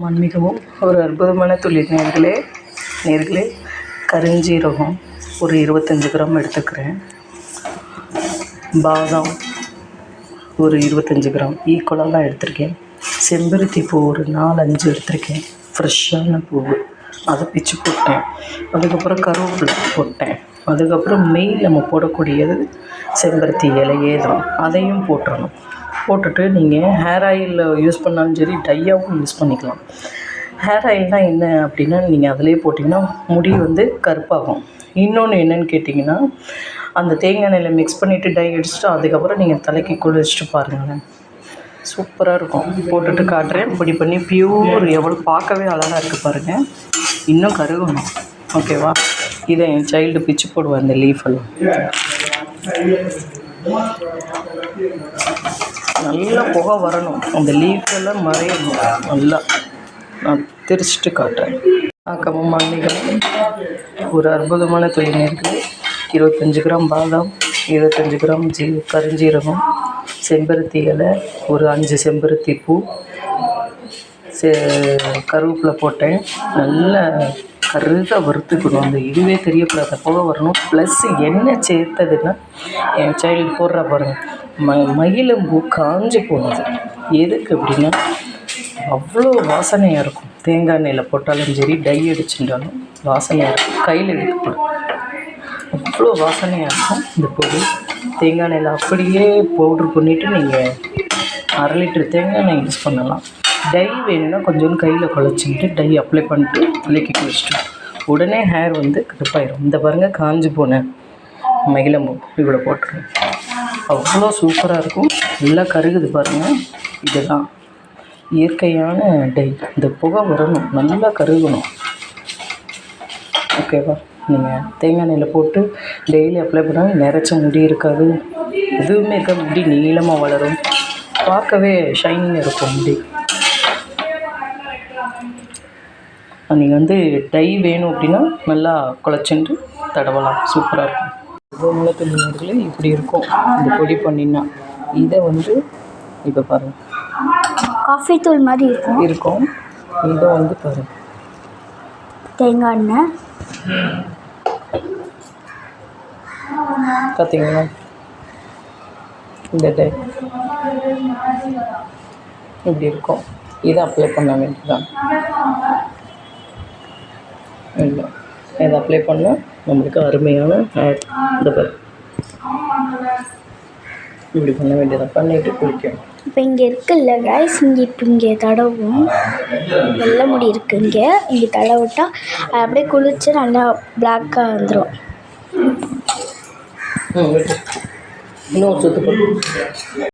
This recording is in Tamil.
மிகவும் ஒரு அற்புதமான தொழில் நேர்களே கருஞ்சீரகம் ஒரு 25 கிராம் எடுத்துக்கிறேன். பாதாம் ஒரு 25 கிராம் ஈக்குவலாக தான் எடுத்திருக்கேன். செம்பருத்தி பூ ஒரு 4-5 எடுத்திருக்கேன். ஃப்ரெஷ்ஷான பூ அதை பிச்சு போட்டேன். அதுக்கப்புறம் கருவேப்பிலை போட்டேன். அதுக்கப்புறம் மெயின் நம்ம போடக்கூடியது செம்பருத்தி இலையே தான், அதையும் போட்டுறணும். போட்டுட்டு நீங்கள் ஹேர் ஆயில் யூஸ் பண்ணாலும் சரி, டையாகவும் யூஸ் பண்ணிக்கலாம். ஹேர் ஆயில்னால் என்ன அப்படின்னா, நீங்கள் அதிலே போட்டிங்கன்னா முடி கருப்பாகும். இன்னொன்று என்னென்னு கேட்டிங்கன்னா, அந்த தேங்காய் எண்ணெயில் மிக்ஸ் பண்ணிவிட்டு டை அடிச்சுட்டு அதுக்கப்புறம் நீங்கள் தலைக்கு குளிச்சுட்டு பாருங்களேன், சூப்பராக இருக்கும். போட்டுட்டு காட்டுறேன். இப்படி பண்ணி பியூர் எவ்வளோ பார்க்கவே அழகாக இருக்குது பாருங்கள். இன்னும் கருகணும், ஓகேவா? இதை என் சைல்டு பிச்சு போடுவேன். அந்த லீஃபெல்லாம் நல்லா புகை வரணும், அந்த லீஃபெல்லாம் மறையணும். நல்லா நான் திரிச்சிட்டு காட்டுறேன். ஆக்கமும் மல்லிகளும் ஒரு அற்புதமான தொழில்நுட்பம். 25 கிராம் பாதாம், 25 கிராம் கருஞ்சீரகம், செம்பருத்தி இலை ஒரு 5 செம்பருத்தி பூ, கருவேப்பிலை போட்டேன். நல்லா கருக வறுத்துக்கணும். அந்த இதுவே தெரியக்கூடாது, புகை வரணும். ப்ளஸ் என்ன சேர்த்ததுன்னா, என் சைல்டு போடுற பாருங்கள், மகிழம்பூ காஞ்சி போனது. எதுக்கு அப்படின்னா, அவ்வளோ வாசனையாக இருக்கும். தேங்காய் எண்ணெயில் போட்டாலும் சரி, டை அடிச்சுட்டாலும் வாசனையாக இருக்கும். கையில் எடுத்துக்கூடும், அவ்வளோ வாசனையாக இருக்கும். இந்த பொடி தேங்காய் எண்ணெயில் அப்படியே பவுட்ரு பண்ணிவிட்டு நீங்கள் 1/2 லிட்டர் தேங்காய் எண்ணெய் யூஸ் பண்ணலாம். டை வேணும்னா கொஞ்சோண்டு கையில் குழச்சிக்கிட்டு டை அப்ளை பண்ணிட்டு தலைக்கு குளிச்சுட்டு உடனே ஹேர் கருப்பாயிடும். இந்த பாருங்கள், காஞ்சி போன மகிழம்பூ இவ்வளோ போட்டுருங்க. அவ்வளோ சூப்பராக இருக்கும். நல்லா கருகுது பாருங்கள். இதுதான் இயற்கையான டை. இந்த புகை வரணும், நல்லா கருகணும், ஓகேவா? நீங்கள் தேங்காய் எண்ணெயில் போட்டு டெய்லி அப்ளை பண்ணால் நிறச்ச முடி இருக்காது, எதுவுமே இருக்க, முடி நீளமாக வளரும், பார்க்கவே ஷைனிங் இருக்கும் முடி. நீங்கள் டை வேணும் அப்படின்னா நல்லா குழச்சிட்டு தடவலாம், சூப்பராக இருக்கும். முளத்தொழில்களே இப்படி இருக்கும். இந்த பொடி பண்ணினா இதை இப்போ பாருங்கள், காஃபி தூள் மாதிரி இருக்கும். இதை பாருங்கள், தேங்காய் எண்ணெய் பார்த்தீங்களா? இந்த டை இப்படி இருக்கும். இதை அப்ளை பண்ண வேண்டியதான். இல்லை, இதை அப்ளை பண்ணால் நம்மளுக்கு அருமையான ஹேர். இந்த பாரு, இப்படி பண்ண வேண்டியதான். பண்ணிவிட்டு குளிக்கணும். இப்போ இங்கே இருக்குல்ல கைஸ், இங்கே தடவும் வெள்ளை முடி இருக்குது. இங்கே தடவிட்டா அப்படியே குளிச்சு நல்லா பிளாக்காக வந்துடும். இன்னும் சுத்தப்படும்.